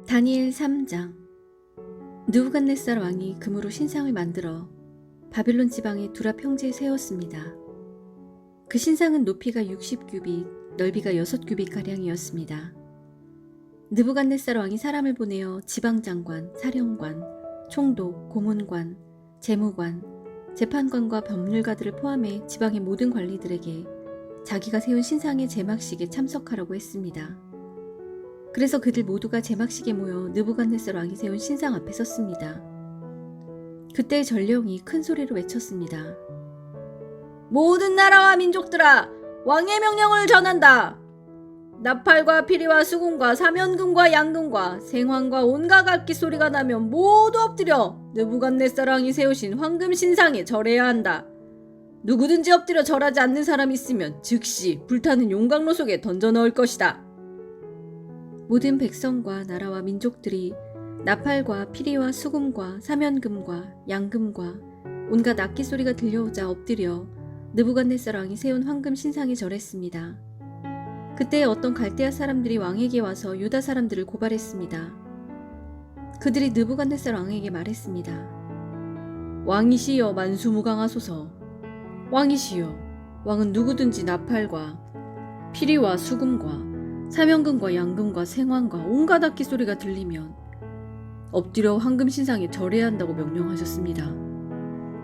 다니엘 3장. 느부갓네살 왕이 금으로 신상을 만들어 바빌론 지방의 두라 평지에 세웠습니다. 그 신상은 높이가 60규빗, 넓이가 6규빗가량이었습니다. 느부갓네살 왕이 사람을 보내어 지방장관, 사령관, 총독, 고문관, 재무관, 재판관과 법률가들을 포함해 지방의 모든 관리들에게 자기가 세운 신상의 제막식에 참석하라고 했습니다. 그래서 그들 모두가 제막식에 모여 느부갓네살 왕이 세운 신상 앞에 섰습니다. 그때 전령이 큰 소리로 외쳤습니다. 모든 나라와 민족들아, 왕의 명령을 전한다. 나팔과 피리와 수금과 사면금과 양금과 생황과 온갖 악기 소리가 나면 모두 엎드려 느부갓네살 왕이 세우신 황금 신상에 절해야 한다. 누구든지 엎드려 절하지 않는 사람이 있으면 즉시 불타는 용광로 속에 던져 넣을 것이다. 모든 백성과 나라와 민족들이 나팔과 피리와 수금과 사면금과 양금과 온갖 악기 소리가 들려오자 엎드려 느부갓네살 왕이 세운 황금 신상에 절했습니다. 그때 어떤 갈대아 사람들이 왕에게 와서 유다 사람들을 고발했습니다. 그들이 느부갓네살 왕에게 말했습니다. 왕이시여 만수무강하소서. 왕이시여, 왕은 누구든지 나팔과 피리와 수금과 사면금과 양금과 생황과 온갖 악기 소리가 들리면 엎드려 황금 신상에 절해야 한다고 명령하셨습니다.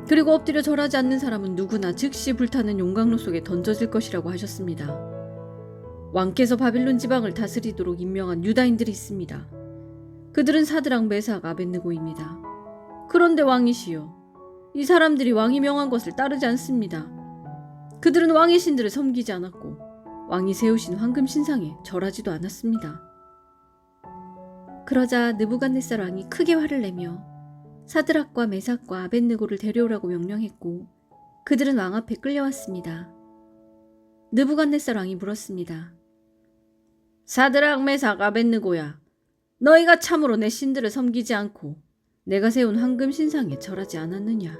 그리고 엎드려 절하지 않는 사람은 누구나 즉시 불타는 용광로 속에 던져질 것이라고 하셨습니다. 왕께서 바빌론 지방을 다스리도록 임명한 유다인들이 있습니다. 그들은 사드락, 메삭, 아벳느고입니다. 그런데 왕이시여, 이 사람들이 왕이 명한 것을 따르지 않습니다. 그들은 왕의 신들을 섬기지 않았고 왕이 세우신 황금 신상에 절하지도 않았습니다. 그러자 느부갓네살 왕이 크게 화를 내며 사드락과 메삭과 아벳느고를 데려오라고 명령했고 그들은 왕 앞에 끌려왔습니다. 느부갓네살 왕이 물었습니다. 사드락, 메삭, 아벳느고야, 너희가 참으로 내 신들을 섬기지 않고 내가 세운 황금 신상에 절하지 않았느냐?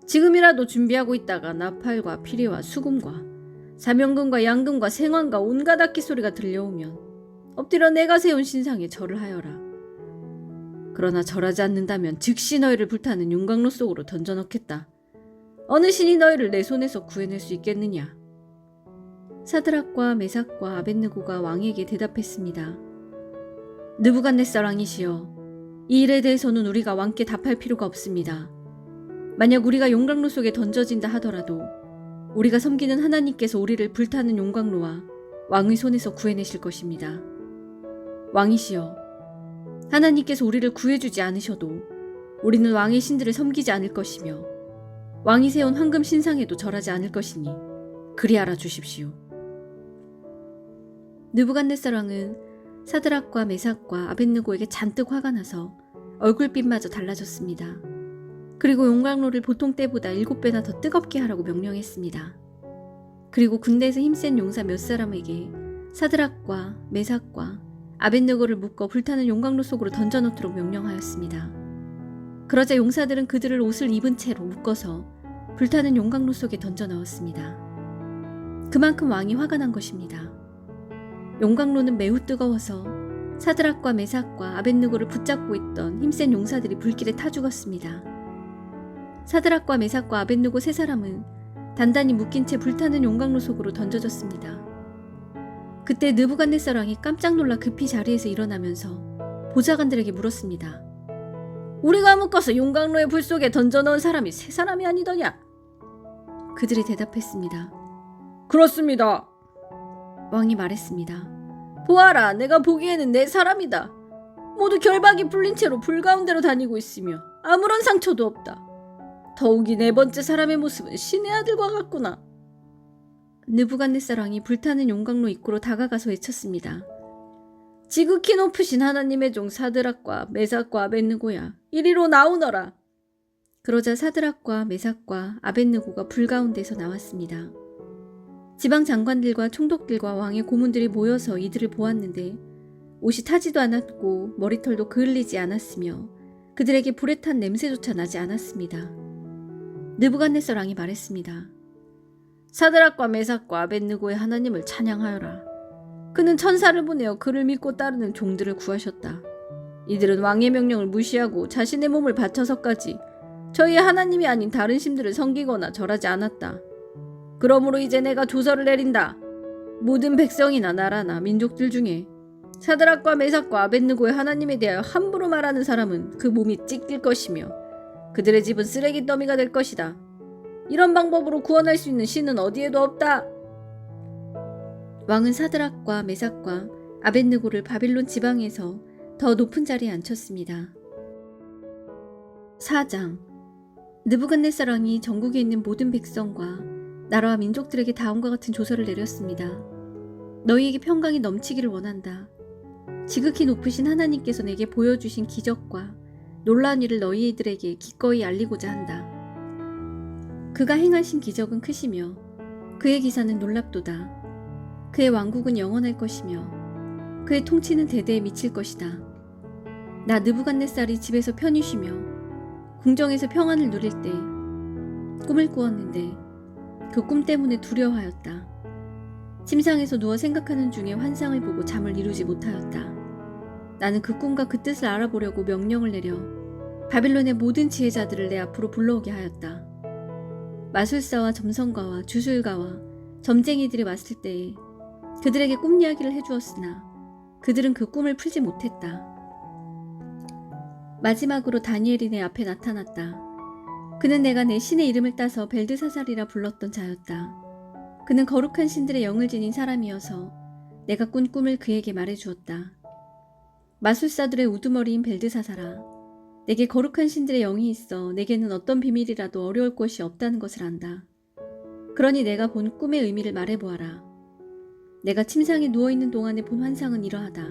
지금이라도 준비하고 있다가 나팔과 피리와 수금과 사면금과 양금과 생황과 온갖 악기 소리가 들려오면 엎드려 내가 세운 신상에 절을 하여라. 그러나 절하지 않는다면 즉시 너희를 불타는 용광로 속으로 던져 넣겠다. 어느 신이 너희를 내 손에서 구해낼 수 있겠느냐? 사드락과 메삭과 아벳느고가 왕에게 대답했습니다. 느부갓네살 왕이시여, 이 일에 대해서는 우리가 왕께 답할 필요가 없습니다. 만약 우리가 용광로 속에 던져진다 하더라도 우리가 섬기는 하나님께서 우리를 불타는 용광로와 왕의 손에서 구해내실 것입니다. 왕이시여, 하나님께서 우리를 구해주지 않으셔도 우리는 왕의 신들을 섬기지 않을 것이며 왕이 세운 황금 신상에도 절하지 않을 것이니 그리 알아 주십시오. 느부갓네살 왕은 사드락과 메삭과 아벳느고에게 잔뜩 화가 나서 얼굴빛마저 달라졌습니다. 그리고 용광로를 보통 때보다 7배나 더 뜨겁게 하라고 명령했습니다. 그리고 군대에서 힘센 용사 몇 사람에게 사드락과 메삭과 아벳느고를 묶어 불타는 용광로 속으로 던져 넣도록 명령하였습니다. 그러자 용사들은 그들을 옷을 입은 채로 묶어서 불타는 용광로 속에 던져 넣었습니다. 그만큼 왕이 화가 난 것입니다. 용광로는 매우 뜨거워서 사드락과 메삭과 아벳느고를 붙잡고 있던 힘센 용사들이 불길에 타 죽었습니다. 사드락과 메삭과 아벳느고 세 사람은 단단히 묶인 채 불타는 용광로 속으로 던져졌습니다. 그때 느부갓네살 왕이 깜짝 놀라 급히 자리에서 일어나면서 보좌관들에게 물었습니다. 우리가 묶어서 용광로의 불 속에 던져 넣은 사람이 세 사람이 아니더냐? 그들이 대답했습니다. 그렇습니다. 왕이 말했습니다. 보아라, 내가 보기에는 네 사람이다. 모두 결박이 풀린 채로 불 가운데로 다니고 있으며 아무런 상처도 없다. 더욱이 네 번째 사람의 모습은 신의 아들과 같구나. 느부갓네살 왕이 불타는 용광로 입구로 다가가서 외쳤습니다. 지극히 높으신 하나님의 종 사드락과 메삭과 아벳느고야, 이리로 나오너라. 그러자 사드락과 메삭과 아벳느고가 불 가운데서 나왔습니다. 지방 장관들과 총독들과 왕의 고문들이 모여서 이들을 보았는데 옷이 타지도 않았고 머리털도 그을리지 않았으며 그들에게 불에 탄 냄새조차 나지 않았습니다. 느부갓네살 왕이 말했습니다. 사드락과 메삭과 아벳느고의 하나님을 찬양하여라. 그는 천사를 보내어 그를 믿고 따르는 종들을 구하셨다. 이들은 왕의 명령을 무시하고 자신의 몸을 바쳐서까지 저희의 하나님이 아닌 다른 신들을 섬기거나 절하지 않았다. 그러므로 이제 내가 조서를 내린다. 모든 백성이나 나라나 민족들 중에 사드락과 메삭과 아벳느고의 하나님에 대하여 함부로 말하는 사람은 그 몸이 찢길 것이며 그들의 집은 쓰레기 더미가 될 것이다. 이런 방법으로 구원할 수 있는 신은 어디에도 없다. 왕은 사드락과 메삭과 아벳느고를 바빌론 지방에서 더 높은 자리에 앉혔습니다. 4장. 느부갓네살 왕이 전국에 있는 모든 백성과 나라와 민족들에게 다음과 같은 조서를 내렸습니다. 너희에게 평강이 넘치기를 원한다. 지극히 높으신 하나님께서 내게 보여주신 기적과 놀라운 일을 너희들에게 기꺼이 알리고자 한다. 그가 행하신 기적은 크시며 그의 기사는 놀랍도다. 그의 왕국은 영원할 것이며 그의 통치는 대대에 미칠 것이다. 나 느부갓네살이 집에서 편히 쉬며 궁정에서 평안을 누릴 때 꿈을 꾸었는데 그 꿈 때문에 두려워하였다. 침상에서 누워 생각하는 중에 환상을 보고 잠을 이루지 못하였다. 나는 그 꿈과 그 뜻을 알아보려고 명령을 내려 바빌론의 모든 지혜자들을 내 앞으로 불러오게 하였다. 마술사와 점성가와 주술가와 점쟁이들이 왔을 때에 그들에게 꿈 이야기를 해주었으나 그들은 그 꿈을 풀지 못했다. 마지막으로 다니엘이 내 앞에 나타났다. 그는 내가 내 신의 이름을 따서 벨드사살이라 불렀던 자였다. 그는 거룩한 신들의 영을 지닌 사람이어서 내가 꾼 꿈을 그에게 말해주었다. 마술사들의 우두머리인 벨드사살아, 내게 거룩한 신들의 영이 있어 내게는 어떤 비밀이라도 어려울 것이 없다는 것을 안다. 그러니 내가 본 꿈의 의미를 말해보아라. 내가 침상에 누워있는 동안에 본 환상은 이러하다.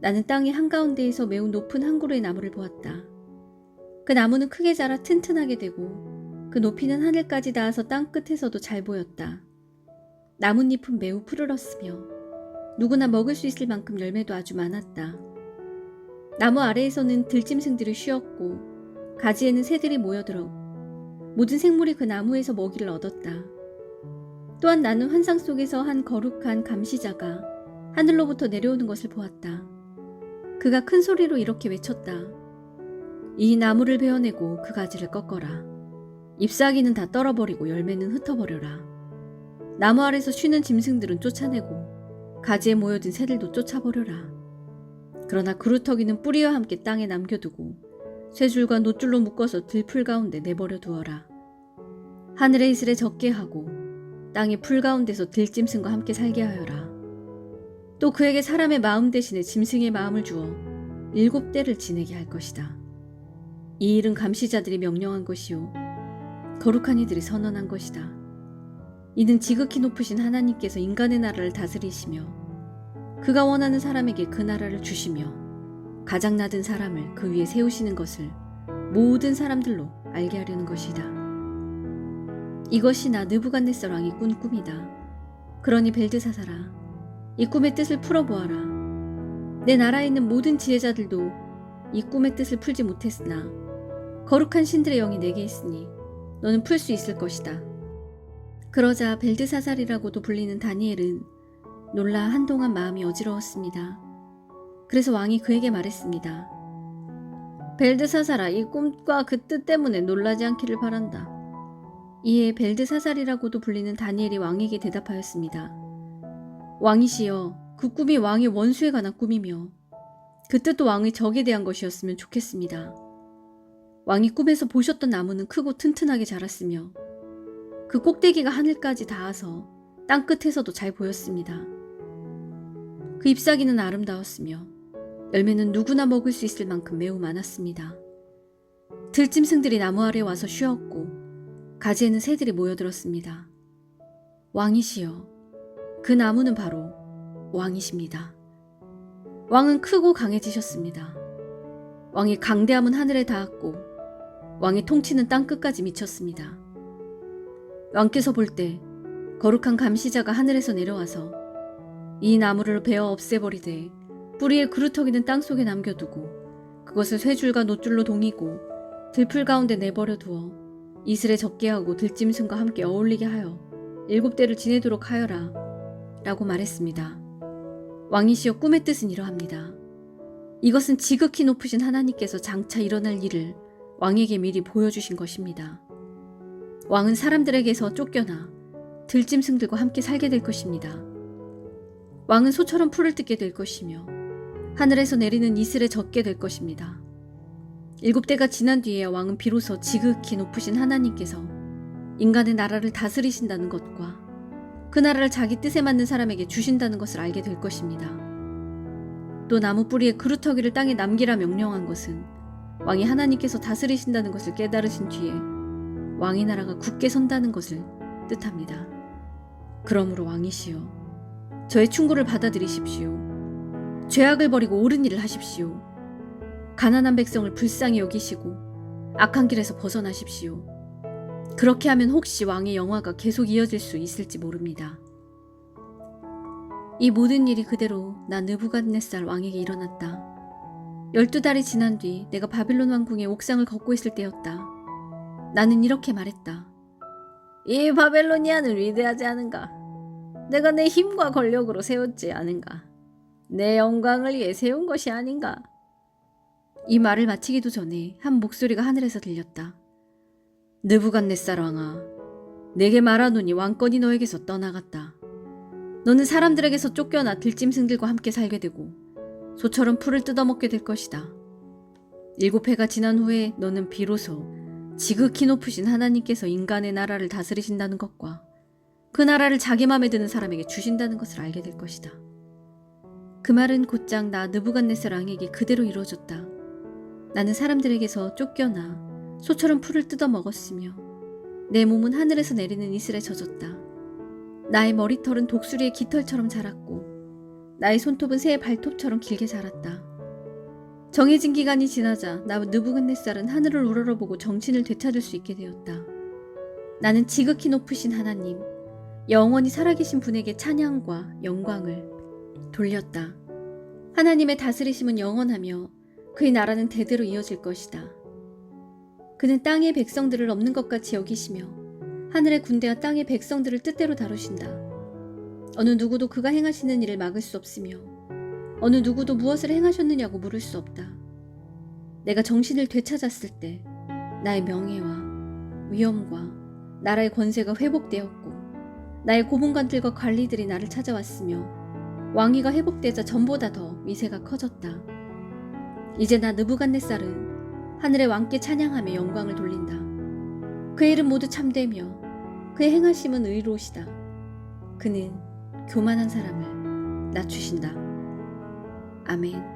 나는 땅의 한가운데에서 매우 높은 한 그루의 나무를 보았다. 그 나무는 크게 자라 튼튼하게 되고 그 높이는 하늘까지 닿아서 땅 끝에서도 잘 보였다. 나뭇잎은 매우 푸르렀으며 누구나 먹을 수 있을 만큼 열매도 아주 많았다. 나무 아래에서는 들짐승들이 쉬었고 가지에는 새들이 모여들어 모든 생물이 그 나무에서 먹이를 얻었다. 또한 나는 환상 속에서 한 거룩한 감시자가 하늘로부터 내려오는 것을 보았다. 그가 큰 소리로 이렇게 외쳤다. 이 나무를 베어내고 그 가지를 꺾어라. 잎사귀는 다 떨어버리고 열매는 흩어버려라. 나무 아래서 쉬는 짐승들은 쫓아내고 가지에 모여든 새들도 쫓아버려라. 그러나 그루터기는 뿌리와 함께 땅에 남겨두고 쇠줄과 노줄로 묶어서 들풀 가운데 내버려 두어라. 하늘의 이슬에 적게 하고 땅의 풀 가운데서 들짐승과 함께 살게 하여라. 또 그에게 사람의 마음 대신에 짐승의 마음을 주어 7대를 지내게 할 것이다. 이 일은 감시자들이 명령한 것이요 거룩한 이들이 선언한 것이다. 이는 지극히 높으신 하나님께서 인간의 나라를 다스리시며 그가 원하는 사람에게 그 나라를 주시며 가장 낮은 사람을 그 위에 세우시는 것을 모든 사람들로 알게 하려는 것이다. 이것이 나 느부갓네살 왕이 꾼 꿈이다. 그러니 벨드사살아, 이 꿈의 뜻을 풀어보아라. 내 나라에 있는 모든 지혜자들도 이 꿈의 뜻을 풀지 못했으나 거룩한 신들의 영이 내게 있으니 너는 풀 수 있을 것이다. 그러자 벨드사살이라고도 불리는 다니엘은 놀라 한동안 마음이 어지러웠습니다. 그래서 왕이 그에게 말했습니다. 벨드사살아, 이 꿈과 그 뜻 때문에 놀라지 않기를 바란다. 이에 벨드사살이라고도 불리는 다니엘이 왕에게 대답하였습니다. 왕이시여, 그 꿈이 왕의 원수에 관한 꿈이며 그 뜻도 왕의 적에 대한 것이었으면 좋겠습니다. 왕이 꿈에서 보셨던 나무는 크고 튼튼하게 자랐으며 그 꼭대기가 하늘까지 닿아서 땅 끝에서도 잘 보였습니다. 그 잎사귀는 아름다웠으며 열매는 누구나 먹을 수 있을 만큼 매우 많았습니다. 들짐승들이 나무 아래 와서 쉬었고 가지에는 새들이 모여들었습니다. 왕이시여, 그 나무는 바로 왕이십니다. 왕은 크고 강해지셨습니다. 왕의 강대함은 하늘에 닿았고 왕의 통치는 땅 끝까지 미쳤습니다. 왕께서 볼 때 거룩한 감시자가 하늘에서 내려와서 이 나무를 베어 없애버리되 뿌리에 그루터기는 땅속에 남겨두고 그것을 쇠줄과 노줄로 동이고 들풀 가운데 내버려 두어 이슬에 적게 하고 들짐승과 함께 어울리게 하여 7대를 지내도록 하여라 라고 말했습니다. 왕이시여, 꿈의 뜻은 이러합니다. 이것은 지극히 높으신 하나님께서 장차 일어날 일을 왕에게 미리 보여주신 것입니다. 왕은 사람들에게서 쫓겨나 들짐승들과 함께 살게 될 것입니다. 왕은 소처럼 풀을 뜯게 될 것이며 하늘에서 내리는 이슬에 젖게 될 것입니다. 7대가 지난 뒤에 왕은 비로소 지극히 높으신 하나님께서 인간의 나라를 다스리신다는 것과 그 나라를 자기 뜻에 맞는 사람에게 주신다는 것을 알게 될 것입니다. 또 나무 뿌리에 그루터기를 땅에 남기라 명령한 것은 왕이 하나님께서 다스리신다는 것을 깨달으신 뒤에 왕의 나라가 굳게 선다는 것을 뜻합니다. 그러므로 왕이시여, 저의 충고를 받아들이십시오. 죄악을 버리고 옳은 일을 하십시오. 가난한 백성을 불쌍히 여기시고 악한 길에서 벗어나십시오. 그렇게 하면 혹시 왕의 영화가 계속 이어질 수 있을지 모릅니다. 이 모든 일이 그대로 나 느부갓네살 왕에게 일어났다. 12달이 지난 뒤 내가 바빌론 왕궁의 옥상을 걷고 있을 때였다. 나는 이렇게 말했다. 이 바벨로니아는 위대하지 않은가? 내가 내 힘과 권력으로 세웠지 않은가? 내 영광을 위해 세운 것이 아닌가? 이 말을 마치기도 전에 한 목소리가 하늘에서 들렸다. 느부갓네살 왕아, 내게 말하노니 왕권이 너에게서 떠나갔다. 너는 사람들에게서 쫓겨나 들짐승들과 함께 살게 되고 소처럼 풀을 뜯어먹게 될 것이다. 7회가 지난 후에 너는 비로소 지극히 높으신 하나님께서 인간의 나라를 다스리신다는 것과 그 나라를 자기 맘에 드는 사람에게 주신다는 것을 알게 될 것이다. 그 말은 곧장 나 느부갓네살 왕에게 그대로 이루어졌다. 나는 사람들에게서 쫓겨나 소처럼 풀을 뜯어 먹었으며 내 몸은 하늘에서 내리는 이슬에 젖었다. 나의 머리털은 독수리의 깃털처럼 자랐고 나의 손톱은 새의 발톱처럼 길게 자랐다. 정해진 기간이 지나자 나 느부갓네살은 하늘을 우러러보고 정신을 되찾을 수 있게 되었다. 나는 지극히 높으신 하나님, 영원히 살아계신 분에게 찬양과 영광을 돌렸다. 하나님의 다스리심은 영원하며 그의 나라는 대대로 이어질 것이다. 그는 땅의 백성들을 없는 것 같이 여기시며 하늘의 군대와 땅의 백성들을 뜻대로 다루신다. 어느 누구도 그가 행하시는 일을 막을 수 없으며 어느 누구도 무엇을 행하셨느냐고 물을 수 없다. 내가 정신을 되찾았을 때 나의 명예와 위엄과 나라의 권세가 회복되었고 나의 고문관들과 관리들이 나를 찾아왔으며 왕위가 회복되자 전보다 더 위세가 커졌다. 이제 나 느부갓네살은 하늘의 왕께 찬양하며 영광을 돌린다. 그의 이름 모두 참되며 그의 행하심은 의로우시다. 그는 교만한 사람을 낮추신다. 아멘.